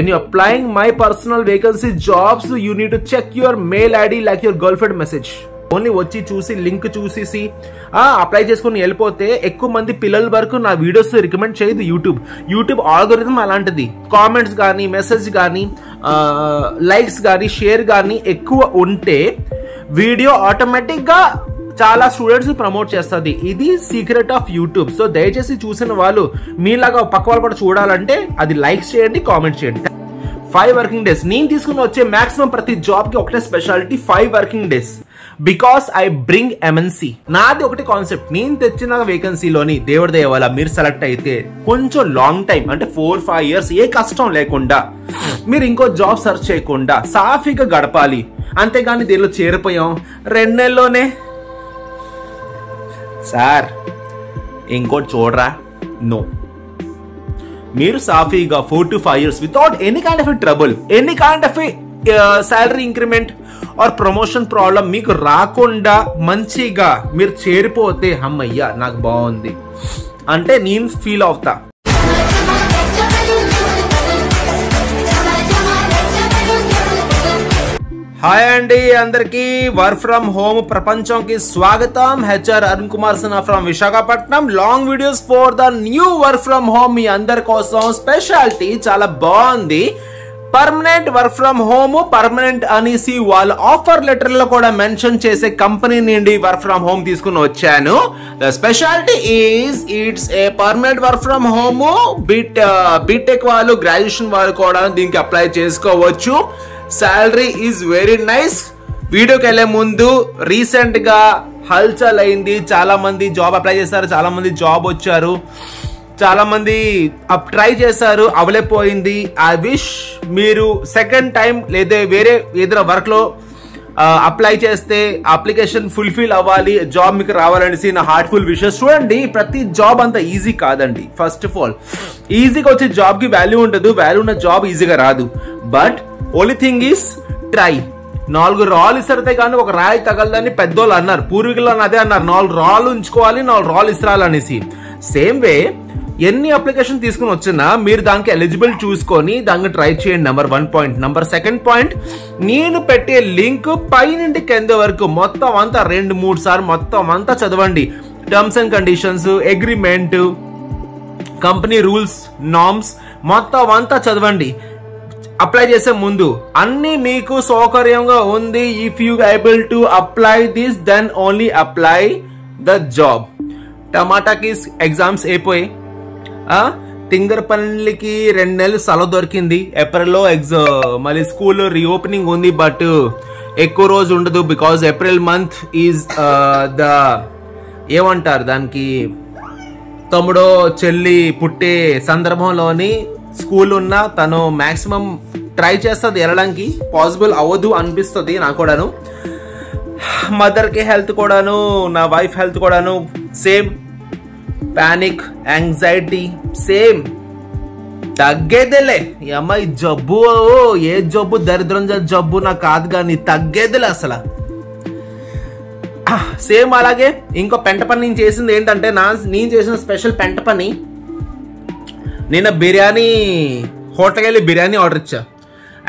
when you applying my personal vacancy jobs, you need to check your mail ID like your girlfriend message. Only వచ్చి చూసి link చూసేసి apply చేసుకుని వెళ్ళిపోతే ఎక్కువ మంది పిల్లల వరకు నా వీడియోస్ రికమెండ్ చేయదు యూట్యూబ్ ఆల్గోరిథం అలాంటిది. కామెంట్స్ కానీ మెసేజ్ కానీ లైక్స్ కానీ షేర్ కానీ ఎక్కువ ఉంటే వీడియో ఆటోమేటిక్ గా చాలా స్టూడెంట్స్ ప్రమోట్ చేస్తుంది. ఇది సీక్రెట్ ఆఫ్ యూట్యూబ్. సో దయచేసి చూసిన వాళ్ళు మీలాగా పక్క వాళ్ళు కూడా చూడాలంటే అది లైక్ చేయండి, కామెంట్ చేయండి. 5 వర్కింగ్ డేస్ నేను తీసుకుని వచ్చే మాక్సిమం ప్రతి జాబ్ కి ఒకటే speciality 5 working days. Because I bring MNC. నాది ఒకటి కాన్సెప్ట్, నేను తెచ్చిన వేకెన్సీలోని దేవుడి దయ వల్ల మీరు సెలెక్ట్ అయితే కొంచెం లాంగ్ టైం అంటే 4-5 years ఏ కష్టం లేకుండా మీరు ఇంకో జాబ్ సెర్చ్ చేయకుండా సాఫీగా గడపాలి. అంతేగాని దీనిలో చేరిపోయాం 2 నెలల్లోనే సార్ ఇంకోటి చూడరా, నో. మీరు సాఫీగా 4 to 5 years without any kind of trouble, any kind of salary increment are promotion problem మీకు రాకుండా మంచిగా మీరు చేరిపోతే అమ్మయ్యా నాకు బాగుంది అంటే నేను ఫీల్ అవుతా. హాయ్ అండి అందరికి, వర్క్ ఫ్రమ్ హోమ్ ప్రపంచంకి స్వాగతం. HR Arun Kumar Sinha from Visakhapatnam. Long videos for the new work from home మీ అందరి కోసం స్పెషాలిటీ చాలా బాగుంది. Permanent work from home, permanent అనేసి వాళ్ళ ఆఫర్ లెటర్ లో కూడా మెన్షన్ చేసే కంపెనీ నుండి వర్క్ ఫ్రమ్ హోమ్ తీసుకుని వచ్చాను. The speciality is it's a permanent work from home. BTech వాళ్ళు, గ్రాడ్యుయేషన్ వాళ్ళు కూడా దీనికి అప్లై చేసుకోవచ్చు. Salary is very nice. వీడియోకి వెళ్ళే ముందు రీసెంట్ గా హల్చల్ అయింది, చాలా మంది జాబ్ అప్లై చేశారు, చాలా మంది జాబ్ వచ్చారు, చాలా మంది ట్రై చేశారు, అవలేపోయింది. ఐ విష్ మీరు సెకండ్ టైం లేదా వేరే ఏదైనా వర్క్ లో అప్లై చేస్తే అప్లికేషన్ ఫుల్ఫిల్ అవ్వాలి, జాబ్ మీకు రావాలనేసి నా హార్ట్ఫుల్ విషెస్. చూడండి, ప్రతి జాబ్ అంత ఈజీ కాదండి. ఫస్ట్ ఆఫ్ ఆల్ ఈజీగా వచ్చే జాబ్ కి వాల్యూ ఉండదు, వాల్యూ ఉన్న జాబ్ ఈజీగా రాదు. But only thing is try. 4 రాళ్ళు ఇసరితే కానీ ఒక రాయి తగలదని పెద్దోళ్ళు అన్నారు, పూర్వీకులు అదే అన్నారు, 4 రాళ్ళు ఉంచుకోవాలి, 4 రాళ్ళు ఇసరాలనేసి. సేమ్ వే ఎన్ని అప్లికేషన్ తీసుకుని వచ్చినా మీరు దానికి ఎలిజిబుల్ చూసుకొని దానికి ట్రై చేయండి. Number 1 point. నెంబర్ 2 పాయింట్, నేను పెట్టే లింక్ పై నుండి కింద వరకు మొత్తం అంతా 2-3 సార్లు మొత్తం అంతా చదవండి. Terms and conditions, agreement, company rules, norms మొత్తం అంతా చదవండి. అప్లై చేసే ముందు అన్ని మీకు సౌకర్యంగా ఉంది. If you able to apply this then only apply the job. టమాటాకి ఎగ్జామ్స్ అయిపోయి తింగరపల్లికి 2 నెలలు సెలవు దొరికింది. ఏప్రిల్లో మళ్ళీ స్కూల్ రీఓపెనింగ్ ఉంది, బట్ ఎక్కువ రోజు ఉండదు. Because April month is the ఏమంటారు దానికి, తమ్ముడో చెల్లి పుట్టే సందర్భంలోని స్కూల్ ఉన్న తను మాక్సిమం ట్రై చేస్తుంది వెళ్ళడానికి. పాసిబుల్ అవ్వదు అనిపిస్తుంది నాకు కూడాను. మదర్ కి హెల్త్ కూడాను, నా వైఫ్ హెల్త్ కూడాను సేమ్. Panic, anxiety same. తగ్గేదేలే ఈ అమ్మాయి జబ్బు, ఏ జబ్బు దరిద్రం జబ్బు నాకు కాదు కానీ తగ్గేదేలే అసలు. సేమ్ అలాగే ఇంకో పెంట పని నేను చేసింది ఏంటంటే, నేను చేసిన స్పెషల్ పెంట పని, నిన్న బిర్యానీ హోటల్కి వెళ్ళి బిర్యానీ ఆర్డర్ ఇచ్చా.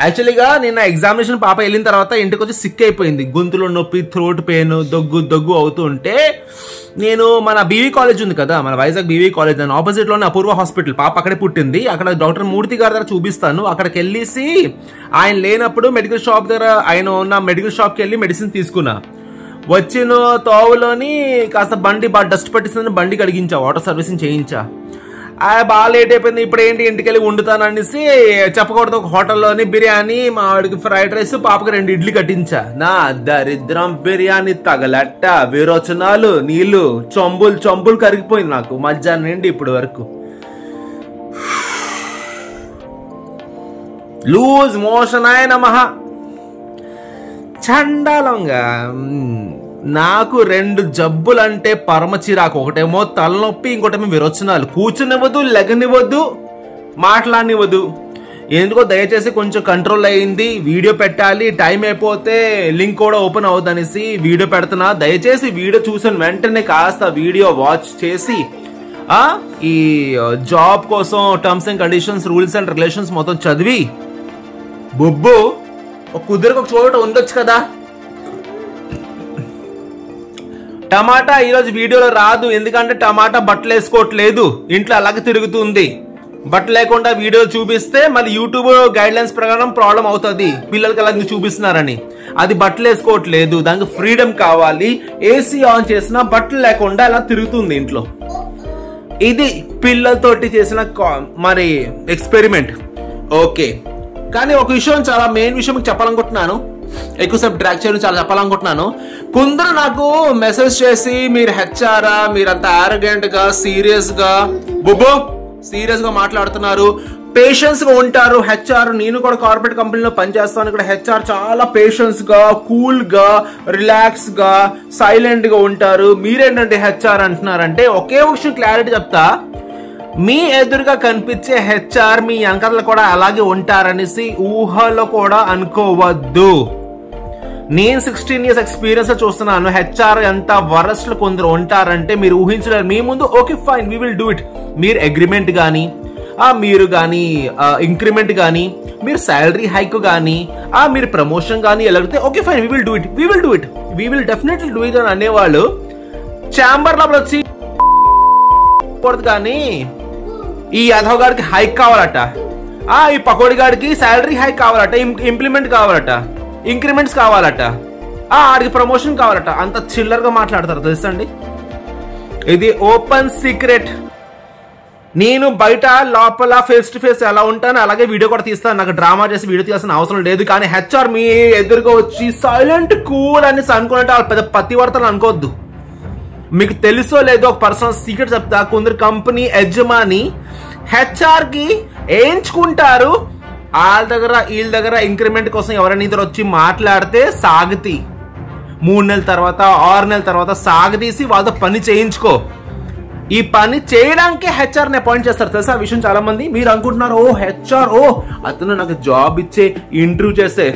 యాక్చువల్లీగా నిన్న ఎగ్జామినేషన్ పాప వెళ్ళిన తర్వాత ఇంటికి వచ్చి సిక్ అయిపోయింది, గొంతులో నొప్పి, థ్రోట్ పెయిన్, దగ్గు అవుతూ ఉంటే నేను మన బీవీ కాలేజ్ ఉంది కదా, మన వైజాగ్ బీవీ కాలేజ్ అని ఆపోజిట్ లోనే అపూర్వ హాస్పిటల్, పాప అక్కడే పుట్టింది. అక్కడ డాక్టర్ మూర్తి గారి దగ్గర చూపిస్తాను. అక్కడికి వెళ్ళేసి ఆయన లేనప్పుడు మెడికల్ షాప్ దగ్గర ఆయన ఉన్న మెడికల్ షాప్కి వెళ్ళి మెడిసిన్ తీసుకున్నా. వచ్చిన తోవలోని కాస్త బండి బాగా డస్ట్ పట్టిస్తుందని బండి కడిగించా, వాటర్ సర్వీసింగ్ చేయించా. బాగా లేట్ అయిపోయింది, ఇప్పుడు ఏంటి ఇంటికి వెళ్ళి వండుతాను అనేసి చెప్పకూడదు ఒక హోటల్లోని బిర్యానీ, మా వాడికి ఫ్రైడ్ రైస్, పాపకి 2 ఇడ్లీ కట్టించా. నా దరిద్రం బిర్యానీ తగలట్ట, విరోచనాలు, నీళ్లు, చంబులు కరిగిపోయింది నాకు మధ్యాహ్నం నుండి ఇప్పుడు వరకు. లూజ్ మోషన్ ఆయన మహా చండాలంగా. నాకు 2 జబ్బులంటే పరమ చిరాకు. ఒకటేమో తలనొప్పి, ఇంకోటేమో విరోచనాలు. కూర్చునివ్వదు, లెగనివ్వద్దు, మాట్లాడనివ్వదు. ఎందుకో దయచేసి కొంచెం కంట్రోల్ అయ్యింది. వీడియో పెట్టాలి, టైం అయిపోతే లింక్ కూడా ఓపెన్ అవుతుంది అనేసి వీడియో పెడుతున్నా. దయచేసి వీడియో చూసిన వెంటనే కాస్త వీడియో వాచ్ చేసి ఈ జాబ్ కోసం terms and conditions, rules and relations మొత్తం చదివి బొబ్బు కుదిరికి ఒక చోట ఉండొచ్చు కదా. టమాటా ఈరోజు వీడియోలో రాదు, ఎందుకంటే టమాటా బట్టలు వేసుకోవట్లేదు, ఇంట్లో అలాగే తిరుగుతుంది. బట్టలు లేకుండా వీడియో చూపిస్తే మళ్ళీ యూట్యూబ్ గైడ్ లైన్స్ ప్రకారం ప్రాబ్లం అవుతుంది, పిల్లలకి అలా చూపిస్తున్నారని. అది బట్టలు వేసుకోవట్లేదు, దానికి ఫ్రీడమ్ కావాలి. ఏసీ ఆన్ చేసినా బట్టలు లేకుండా అలా తిరుగుతుంది ఇంట్లో. ఇది పిల్లలతోటి చేసిన మరి ఎక్స్పెరిమెంట్. ఓకే, కానీ ఒక విషయం, చాలా మెయిన్ విషయం మీకు చెప్పాలనుకుంటున్నాను, ఎక్కువసేపు డ్రాక్ చేయడం చాలా చెప్పాలనుకుంటున్నాను. కొందరు నాకు మెసేజ్ చేసి మీరు హెచ్ఆరా, మీరంతా ఆరోగెంట్ గా సీరియస్ గా బొబ్బో సీరియస్ గా మాట్లాడుతున్నారు, పేషెన్స్ గా ఉంటారు హెచ్ఆర్. నేను కూడా కార్పొరేట్ కంపెనీలో పనిచేస్తాను, ఇక్కడ హెచ్ఆర్ చాలా పేషెన్స్ గా, కూల్ గా, రిలాక్స్ గా, సైలెంట్ గా ఉంటారు. మీరేంటంటే హెచ్ఆర్ అంటున్నారంటే, ఒకే విషయం క్లారిటీ చెప్తా, మీ ఎదురుగా కనిపించే హెచ్ఆర్ మీ వెనకాల కూడా అలాగే ఉంటారనేసి ఊహలో కూడా అనుకోవద్దు. నేను 16 years ఎక్స్పీరియన్స్ చూస్తున్నాను, హెచ్ఆర్ ఎంత వరస్ట్ కొందరు ఉంటారంటే మీరు ఊహించలేరు. మీ ముందు okay fine we will do it, మీరు అగ్రిమెంట్ కానీ, మీరు కానీ ఇంక్రిమెంట్ కానీ, మీరు శాలరీ హైక్ కానీ, మీరు ప్రమోషన్ కానీ ఎలా అడిగితే okay fine we will do it, we will definitely do it అని అనేవాళ్ళు ఛాంబర్ లోపల వచ్చి కానీ ఈ యాదవ్ గారికి హైక్ కావాలట, ఈ పకోడి గారికి శాలరీ హైక్ కావాలట, ఇంప్లిమెంట్ కావాలట, ఇంక్రిమెంట్స్ కావాలట, ఆడికి ప్రమోషన్ కావాలట. అంత చిల్లర్ గా మాట్లాడతారు తెలుసండి. ఇది ఓపెన్ సీక్రెట్. నేను బయట లోపల ఫేస్ టు ఫేస్ ఎలా ఉంటాను అలాగే వీడియో కూడా తీస్తాను, నాకు డ్రామా చేసి వీడియో తీయాల్సిన అవసరం లేదు. కానీ హెచ్ఆర్ మీ ఎదురుగా వచ్చి సైలెంట్ కూల్ అని అనుకున్నట్టు వాళ్ళు పెద్ద పతివర్తలు అనుకోవద్దు. మీకు తెలుసో లేదో ఒక పర్సనల్ సీక్రెట్ చెప్తా, కొందరు కంపెనీ యజమాని హెచ్ఆర్ కి వేయించుకుంటారు, వాళ్ళ దగ్గర వీళ్ళ దగ్గర ఇంక్రిమెంట్ కోసం ఎవరైనా ఇద్దరు వచ్చి మాట్లాడితే సాగతి 3 నెలల తర్వాత 6 నెలల తర్వాత సాగతీసి వాళ్ళతో పని చేయించుకో. ఈ పని చేయడానికి హెచ్ఆర్ ని అపాయింట్ చేస్తారు తెలుసా. ఆ విషయం చాలా మంది మీరు అనుకుంటున్నారు, ఓ హెచ్ఆర్, ఓ అతను నాకు జాబ్ ఇచ్చే ఇంటర్వ్యూ చేసే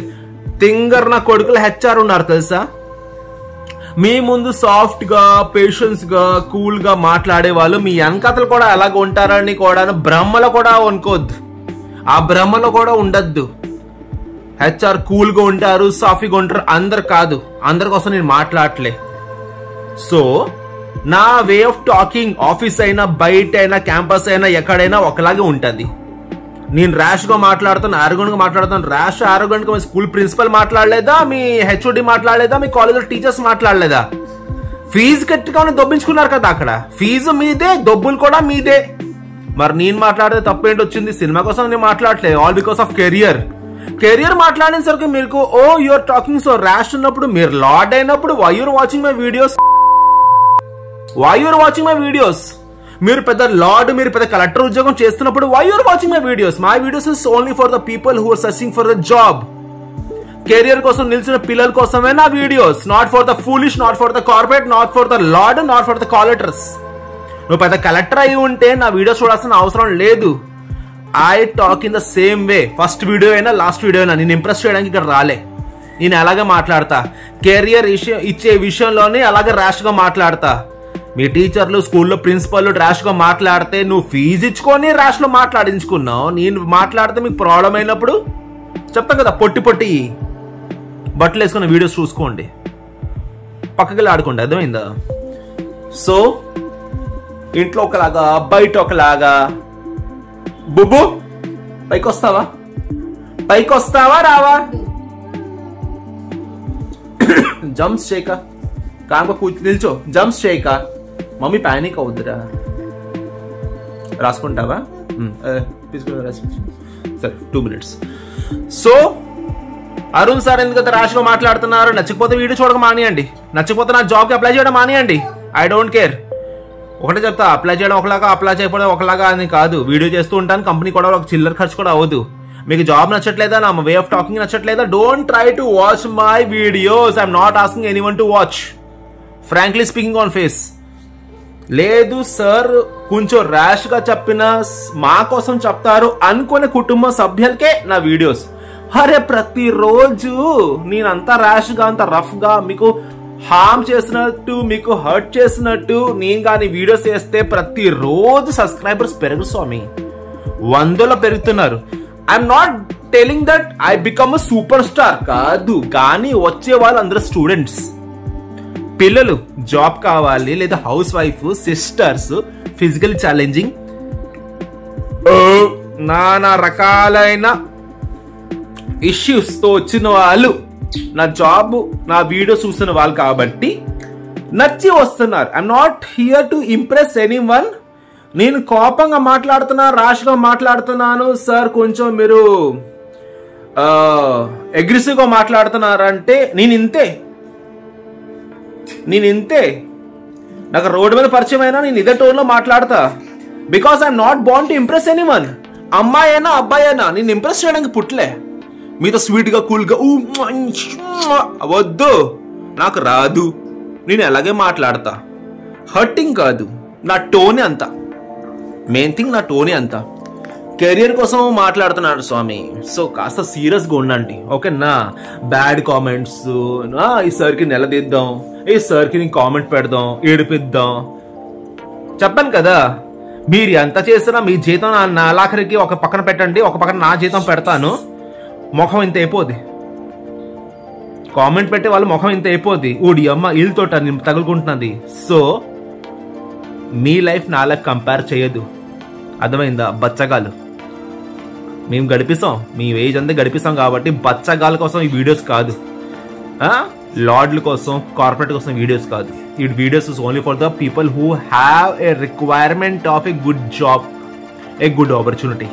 తింగర్ నా కొడుకులు హెచ్ఆర్ ఉన్నారు తెలుసా. మీ ముందు సాఫ్ట్ గా, పేషెన్స్ గా, కూల్ గా మాట్లాడే వాళ్ళు మీ వెనకతలు కూడా అలాగ ఉంటారని కూడా భ్రమలో కూడా అనుకోవద్దు, ఆ భ్రమలో కూడా ఉండద్దు. హెచ్ఆర్ కూల్ గా ఉంటారు, సాఫీగా ఉంటారు, అందరు కాదు, అందరి కోసం నేను మాట్లాడలే. సో నా వే ఆఫ్ టాకింగ్ ఆఫీస్ అయినా, బయట అయినా, క్యాంపస్ అయినా, ఎక్కడైనా ఒకలాగే ఉంటది. నేను ర్యాష్ గా మాట్లాడుతాను, ఆరోగెంట్ గా మాట్లాడుతాను. ర్యాష్ ఆరోగెంట్ గా మీ స్కూల్ ప్రిన్సిపల్ మాట్లాడలేదా, మీ హెచ్ఓడి మాట్లాడలేదా, మీ కాలేజ్ టీచర్స్ మాట్లాడలేదా? ఫీజు కట్టుకొని దొబ్బించుకున్నారు కదా, అక్కడ ఫీజు మీదే, దొబ్బులు కూడా మీదే. మరి నేను మాట్లాడితే తప్పేంటి వచ్చింది? సినిమా కోసం నేను మాట్లాడలేదు, ఆల్ బికాస్ ఆఫ్ కెరియర్ మాట్లాడేసరికి మీకు oh you're talking so rash ఉన్నప్పుడు, మీరు లాడ్ అయినప్పుడు why you're watching my videos, మీరు పెద్ద లార్డ్, మీరు పెద్ద కలెక్టర్ ఉద్యోగం చేస్తున్నప్పుడు why you're watching my videos? My videos is only for the people who are searching for the job. Career కోసం నిలిచిన పిల్లల కోసమే నా videos, not for the foolish, not for the corporate, not for the lord, not for the collectors. నువ్వు పెద్ద collector అయి ఉంటే నా వీడియోస్ చూడాల్సిన అవసరం లేదు. I talk in the same way, first video అయినా లాస్ట్ వీడియో అయినా నేను ఇంప్రెస్ చేయడానికి ఇక్కడ రాలే. నేను అలాగే మాట్లాడతా, కెరియర్ ఇచ్చే విషయంలోనే అలాగే ర్యాష్ గా మాట్లాడతా. మీ టీచర్లు, స్కూల్లో ప్రిన్సిపల్ ర్యాష్ గా మాట్లాడితే నువ్వు ఫీజు ఇచ్చుకొని ర్యాష్ లో మాట్లాడించుకున్నావు. నేను మాట్లాడితే మీకు ప్రాబ్లం అయినప్పుడు చెప్తాను కదా, పొట్టి బట్టలు వేసుకున్న వీడియోస్ చూసుకోండి, పక్కకి ఆడుకోండి, అర్థమైందా? సో ఇంట్లో ఒకలాగా, బయట ఒకలాగా. బుబ్బు పైకి వస్తావా రావా? జంప్స్ చేయక, కాంప కూర్చు నిల్చో, జంప్స్ చేయక. మమ్మీ ప్యానిక్ అవుద్దురా, రాసుకుంటావా? సరే 2 minutes. సో అరుణ్ సార్ ఎందుకంటే ర్యాష్గా మాట్లాడుతున్నారు? నచ్చకపోతే వీడియో చూడక మానేయండి, నచ్చకపోతే నా జాబ్కి అప్లై చేయడం మానేయండి. I don't care. ఒకటే చెప్తా, అప్లై చేయడం ఒకలాగా, అప్లై చేయకపోవడం ఒకలాగా అని కాదు. వీడియో చేస్తూ ఉంటాను, కంపెనీ కూడా ఒక చిల్లర ఖర్చు కూడా అవ్వదు. మీకు జాబ్ నచ్చట్లేదా, నా వే ఆఫ్ టాకింగ్ నచ్చట్లేదా, don't try to watch my videos. I'm not asking anyone to watch, frankly speaking on face. లేదు సార్ కొంచెం ర్యాష్ గా చెప్పిన మా కోసం చెప్తారు అనుకునే కుటుంబ సభ్యులకే నా వీడియోస్. అరే ప్రతిరోజు నేనంతా ర్యాష్ గా, అంత రఫ్ గా మీకు హార్మ్ చేసినట్టు, మీకు హర్ట్ చేసినట్టు నేను కానీ వీడియోస్ చేస్తే ప్రతిరోజు సబ్స్క్రైబర్స్ పెరుగు స్వామి, 100లో పెరుగుతున్నారు. I'm not telling that I become a superstar కాదు, కానీ వచ్చే వాళ్ళు అందరూ స్టూడెంట్స్, పిల్లలు, జాబ్ కావాలి లేదా house wife, sisters, physical challenging, నానా రకాలైన ఇష్యూస్ తో వచ్చిన వాళ్ళు, నా జాబ్ నా వీడియో చూసిన వాళ్ళు కాబట్టి నచ్చి వస్తున్నారు. I'm not here to impress anyone. నేను కోపంగా మాట్లాడుతున్నా, ర్యాష్గా మాట్లాడుతున్నాను సార్, కొంచెం మీరు అగ్రెసివ్గా మాట్లాడుతున్నారంటే నేను ఇంతే. నాకు రోడ్డు మీద పరిచయం అయినా నేను ఇదే టోన్లో మాట్లాడతా. Because I'm not born to impress anyone. అమ్మాయి అయినా అబ్బాయి అయినా నేను ఇంప్రెస్ చేయడానికి పుట్టలే. మీతో స్వీట్గా కూల్గా వద్దు, నాకు రాదు. నేను అలాగే మాట్లాడతా, హర్టింగ్ కాదు. నా టోనే అంత, మెయిన్ థింగ్ నా టోనే అంత. కెరియర్ కోసం మాట్లాడుతున్నాడు స్వామి, సో కాస్త సీరియస్గా ఉండండి ఓకేనా. బ్యాడ్ కామెంట్స్, ఈ సార్కి నిలదీద్దాం, ఈ సార్కి నేను కామెంట్ పెడదాం, ఏడిపిద్దాం. చెప్పాను కదా, మీరు ఎంత చేసినా మీ జీతం నా ఆఖరికి ఒక పక్కన పెట్టండి, ఒక పక్కన నా జీతం పెడతాను. ముఖం ఇంత అయిపోద్ది, కామెంట్ పెట్టే వాళ్ళ ముఖం ఇంత అయిపోద్ది. ఊడి అమ్మ వీళ్ళతో తగులుకుంటున్నది. సో మీ లైఫ్ నా లైఫ్ కంపేర్ చేయదు, అర్థమైందా? బచ్చగాలు మేము గడిపిస్తాం, మీ ఏజ్ అంతా గడిపిస్తాం కాబట్టి బచ్చగాల కోసం ఈ వీడియోస్ కాదు, లార్డ్ల కోసం, కార్పొరేట్ కోసం వీడియోస్ కాదు. ఈ videos is only for the people who have a requirement of a good job, a good opportunity.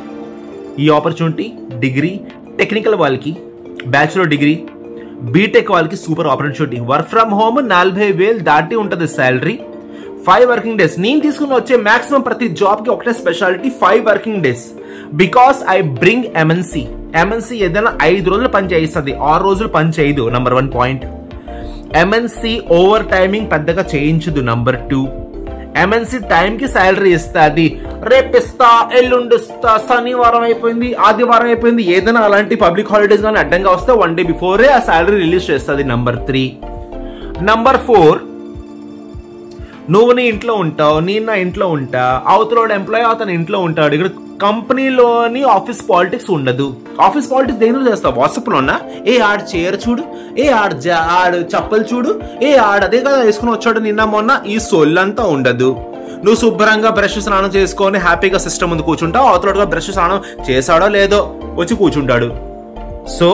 ఈ ఆపర్చునిటీ డిగ్రీ, టెక్నికల్ వాళ్ళకి, బ్యాచులర్ డిగ్రీ, బీటెక్ వాళ్ళకి super opportunity. Work from home 40,000 దాటి ఉంటుంది శాలరీ. 5 working days. నేను తీసుకుని వచ్చే maximum ప్రతి job కి ఒకటే speciality, 5 working days. Because I bring MNC. MNC ఏదైనా 5 రోజులు పని చేయిస్తుంది, 6 రోజులు పని చేయదు. Number 1 point. MNC over timing పెద్దగా చేయించదు. నంబర్ 2, ఎంఎన్సీ టైం కి శాలరీ ఇస్తుంది. రేపిస్తా, ఎల్లుండిస్తా, శనివారం అయిపోయింది, ఆదివారం అయిపోయింది, ఏదైనా అలాంటి పబ్లిక్ హాలిడేస్ కానీ అడ్డంగా వస్తే 1 డే బిఫోరే ఆ శాలరీ రిలీజ్ చేస్తుంది. నంబర్ 3. నంబర్ 4, నువ్వు నీ ఇంట్లో ఉంటావు, నేను నా ఇంట్లో ఉంటా, అవతల ఎంప్లాయీ అతను ఇంట్లో ఉంటాడు. ఇక్కడ కంపెనీలోని ఆఫీస్ పాలిటిక్స్ ఉండదు. ఆఫీస్ పాలిటిక్స్ దేనిలో చేస్తావు? వాట్సాప్లోనా? ఏ ఆడు చైర్ చూడు, ఏ ఆడు చప్పలు చూడు, ఏ ఆడు అదే కదా వేసుకుని వచ్చాడు నిన్న మొన్న, ఈ సొల్లంతా ఉండదు. నువ్వు శుభ్రంగా బ్రష్ స్నానం చేసుకొని హ్యాపీగా సిస్టమ్ ముందు కూర్చుంటావు, అవతలగా బ్రష్ స్నానం చేశాడో లేదో వచ్చి కూర్చుంటాడు. So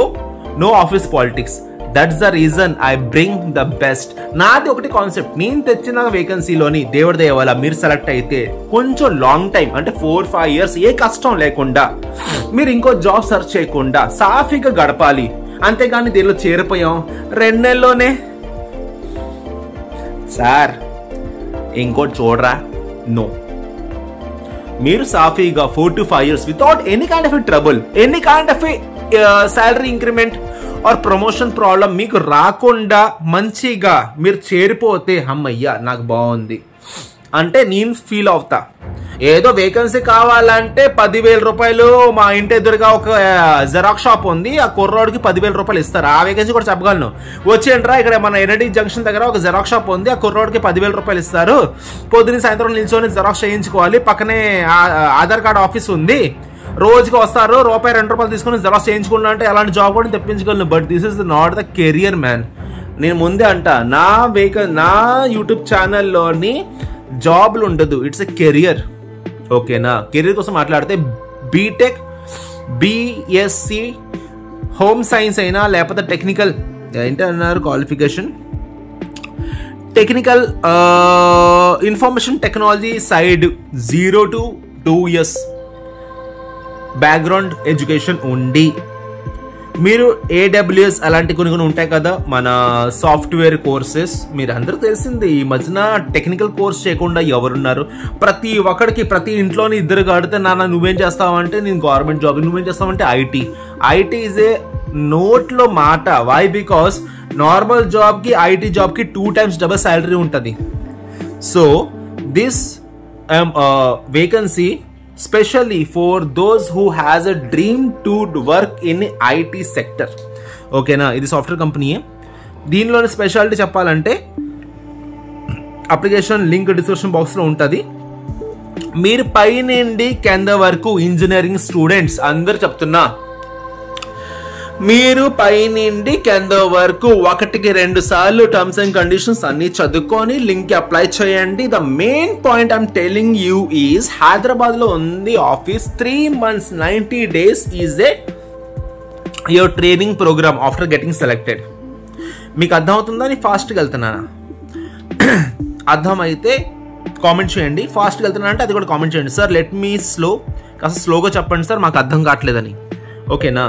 no office politics. That's the reason I bring the best. నాది ఒకటి కాన్సెప్ట్, నేను తెచ్చిన వేకెన్సీలోని దేవుడి దయ వల్ల మీరు సెలెక్ట్ అయితే కొంచెం లాంగ్ టైం అంటే 4-5 years ఏ కష్టం లేకుండా మీరు ఇంకో జాబ్ సెర్చ్ చేయకుండా సాఫీగా గడపాలి. అంతేగాని దీనిలో చేరిపోయాం 2 నెలల్లోనే సార్ ఇంకోటి చూడరా, నో. మీరు సాఫీగా 4 to 5 years without any kind of trouble, any kind of salary increment are promotion problem మీకు రాకుండా మంచిగా మీరు చేరిపోతే అమ్మయ్యా నాకు బాగుంది అంటే నేను ఫీల్ అవుతా. ఏదో వేకెన్సీ కావాలంటే 10,000 రూపాయలు, మా ఇంటి ఎదురుగా ఒక జెరాక్స్ షాప్ ఉంది, ఆ కుర్రోడికి 10,000 రూపాయలు ఇస్తారు. ఆ వేకెన్సీ కూడా చెప్పగలను. వచ్చేయండిరా, ఇక్కడ మన ఎన్ఐడి జంక్షన్ దగ్గర ఒక జెరాక్స్ షాప్ ఉంది, ఆ కుర్రోడికి 10,000 రూపాయలు ఇస్తారు. పొద్దున్న సాయంత్రం నిల్చొని జెరాక్స్ చేయించుకోవాలి, పక్కనే ఆధార్ కార్డ్ ఆఫీస్ ఉంది, రోజుకి వస్తారు, ₹1-2 తీసుకుని జెరాక్స్ చేయించుకున్నా అంటే అలాంటి జాబ్ కూడా తెప్పించగలను. But this is not the career man. నేను ముందే అంట, నా యూట్యూబ్ ఛానల్లోని జాబ్లు ఉండదు, ఇట్స్ ఎ కెరియర్. ఓకేనా? కెరియర్ కోసం మాట్లాడితే బీటెక్, బిఎస్సి, హోమ్ సైన్స్ అయినా లేకపోతే టెక్నికల్ ఏంటన్నారు qualification, technical information technology side 0 to 2 years background education ఉండి, మీరు AWS అలాంటి కొన్ని ఉంటాయి కదా మన సాఫ్ట్వేర్ కోర్సెస్, మీరు అందరూ తెలిసింది. ఈ మధ్యన టెక్నికల్ కోర్స్ చేయకుండా ఎవరున్నారు? ప్రతి ఒక్కడికి, ప్రతి ఇంట్లోని ఇద్దరు కడితే నాన్న నువ్వేం చేస్తావంటే నేను గవర్నమెంట్ జాబ్, నువ్వేం చేస్తావంటే ఐటీ ఈజ్ ఏ నోట్లో మాట. వై? బికాస్ నార్మల్ జాబ్కి ఐటీ జాబ్కి 2 times డబుల్ శాలరీ ఉంటుంది. So this vacancy especially for those who has a dream to work in IT sector. ఓకేనా? ఇది సాఫ్ట్వేర్ కంపెనీయే. దీనిలోని స్పెషాలిటీ చెప్పాలంటే అప్లికేషన్ లింక్ డిస్క్రిప్షన్ బాక్స్లో ఉంటుంది. మీరు పై నుండి కింద వరకు ఇంజనీరింగ్ స్టూడెంట్స్ అందరు చెప్తున్నా, మీరు పై నుండి కింద వరకు 1-2 సార్లు టర్మ్స్ అండ్ కండిషన్స్ అన్ని చదువుకొని లింక్ అప్లై చేయండి. The main point I'm telling you is Hyderabad లో ఉంది office. 3 months 90 days is a your training program after getting selected. మీకు అర్థమవుతుందా? నేను ఫాస్ట్గా వెళ్తున్నానా? అర్థమైతే కామెంట్ చేయండి. ఫాస్ట్గా వెళ్తున్నా అంటే అది కూడా కామెంట్ చేయండి. సార్ లెట్ మీ స్లో, కాస్త స్లోగా చెప్పండి సార్, మాకు అర్థం కావట్లేదని. ఓకేనా?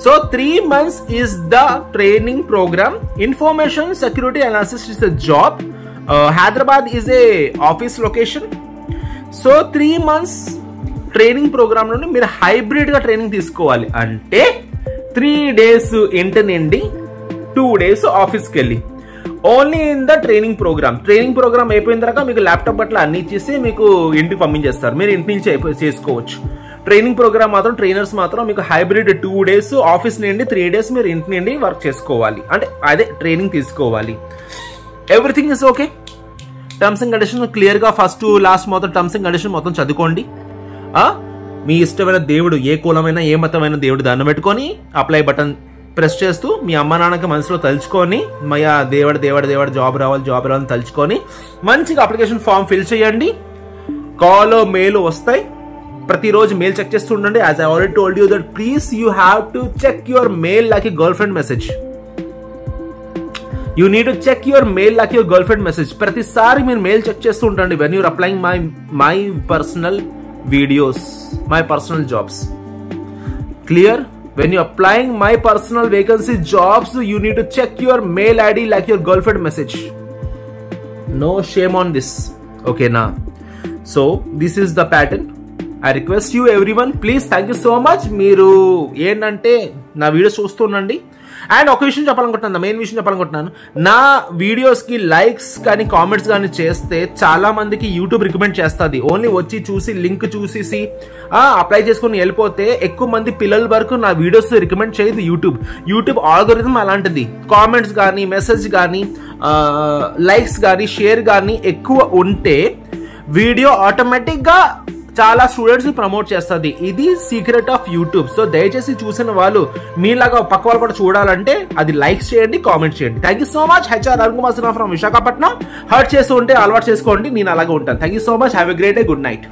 So 3 months is the training program. Information security analysis is a job. Hyderabad is a office location. So 3 months training program నుండి మీరు హైబ్రిడ్ గా ట్రైనింగ్ తీసుకోవాలి. అంటే 3 days ఇంటి నుండి 2 days ఆఫీస్కి వెళ్ళి only in the training program అయిపోయిన తర్వాత మీకు ల్యాప్టాప్ అట్లా అన్ని ఇచ్చేసి మీకు ఇంటికి పంపించేస్తారు. మీరు ఇంటి నుంచి చేసుకోవచ్చు. ట్రైనింగ్ ప్రోగ్రామ్ మాత్రం ట్రైనర్స్ మాత్రం మీకు హైబ్రిడ్ 2 days ఆఫీస్ నుండి 3 days మీరు ఇంటి నుండి వర్క్ చేసుకోవాలి. అంటే అదే ట్రైనింగ్ తీసుకోవాలి. Everything is okay. Terms and condition clear గా ఫస్ట్ లాస్ట్ మొత్తం టర్మ్స్ అండ్ కండిషన్ మొత్తం చదువుకోండి. మీ ఇష్టమైన దేవుడు, ఏ కులమైన ఏ మతమైన దేవుడు దండం పెట్టుకొని అప్లై బటన్ ప్రెస్ చేస్తూ మీ అమ్మ నాన్నకి మనసులో తలుచుకొని మయా దేవుడు జాబ్ రావాలని తలుచుకొని మంచిగా అప్లికేషన్ ఫామ్ ఫిల్ చేయండి. కాల్ మెయిల్ వస్తాయి. ప్రతిరోజు మెయిల్ చెక్ చేస్తూ ఉండండి. As I already told you that please you have to check your mail like a girlfriend message. You need to check your mail like your girlfriend message. ప్రతిసారి మీరు mail check చేస్తూ ఉండండి when you're applying my personal videos, my personal jobs. Clear? When you're applying my personal vacancy jobs, you need to check your mail ID like your girlfriend message. No shame on this. Okay na? So this is the pattern. I request you everyone, please, thank you so much. మీరు ఏంటంటే నా videos చూస్తుండండి. And ఒక విషయం చెప్పాలనుకుంటున్నాను, main విషయం చెప్పాలనుకుంటున్నాను. నా వీడియోస్కి లైక్స్ కానీ కామెంట్స్ కానీ చేస్తే చాలా మందికి యూట్యూబ్ రికమెండ్ చేస్తుంది. ఓన్లీ వచ్చి చూసి లింక్ చూసేసి అప్లై చేసుకుని వెళ్ళిపోతే ఎక్కువ మంది పిల్లల వరకు నా వీడియోస్ రికమెండ్ చేయదు యూట్యూబ్ ఆల్గోరిథం అలాంటిది. కామెంట్స్ కానీ మెసేజ్ కానీ లైక్స్ కానీ షేర్ కానీ ఎక్కువ ఉంటే వీడియో ఆటోమేటిక్గా చాలా స్టూడెంట్స్ ని ప్రమోట్ చేస్తుంది. ఇది సీక్రెట్ ఆఫ్ యూట్యూబ్. సో దయచేసి చూసిన వాళ్ళు మీలాగా పక్క వాళ్ళు కూడా చూడాలంటే అది లైక్ చేయండి, కామెంట్ చేయండి. Thank you so much. HR Arun Kumar Sinha from Visakhapatnam. Hurt చేస్తూ ఉంటే అలవాటు చేసుకోండి, నేను అలాగే ఉంటాను. Thank you so much. Have a great day. Good night.